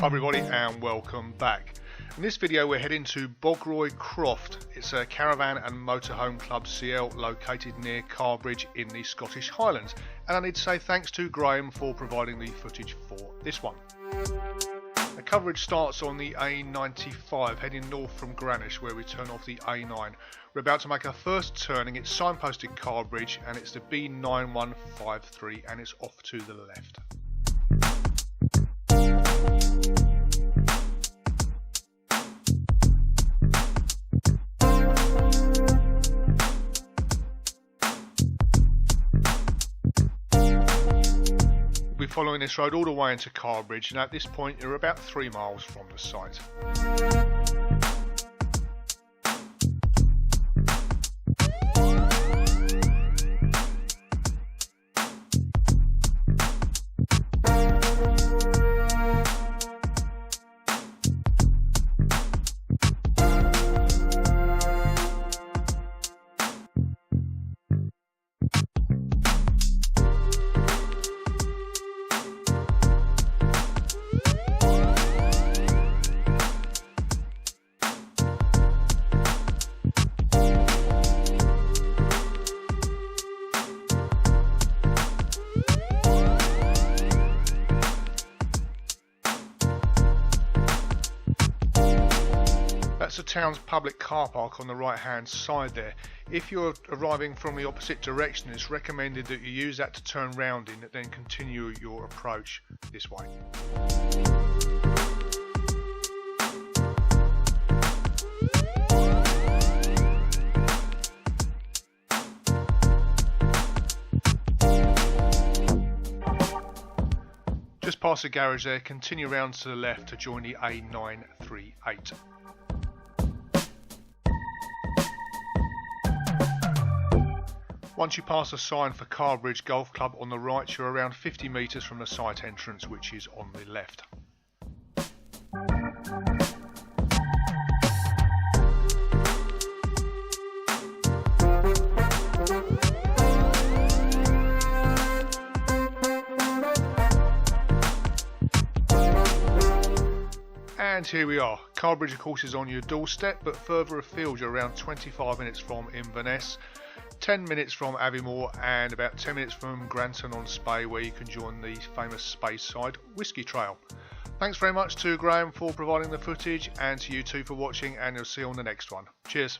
Hi everybody and welcome back. In this video we're heading to Bogroy Croft. It's a caravan and motorhome club CL located near Carbridge in the Scottish Highlands, and I need to say thanks to Graham for providing the footage for this one. The coverage starts on the A95 heading north from Greenwich, where we turn off the A9. We're about to make our first turning. It's signposted Carbridge and it's the B9153 and it's off to the left. We're following this road all the way into Carbridge, and at this point you're about 3 miles from the site. That's the town's public car park on the right hand side there. If you're arriving from the opposite direction, it's recommended that you use that to turn round in and then continue your approach this way. Just past the garage there, continue round to the left to join the A938. Once you pass the sign for Carbridge Golf Club on the right, you're around 50 metres from the site entrance, which is on the left. And here we are. Carbridge of course is on your doorstep, but further afield you're around 25 minutes from Inverness, 10 minutes from Aviemore and about 10 minutes from Granton-on-Spey, where you can join the famous Speyside Whisky Trail. Thanks very much to Graham for providing the footage, and to you two for watching, and you'll see you on the next one. Cheers.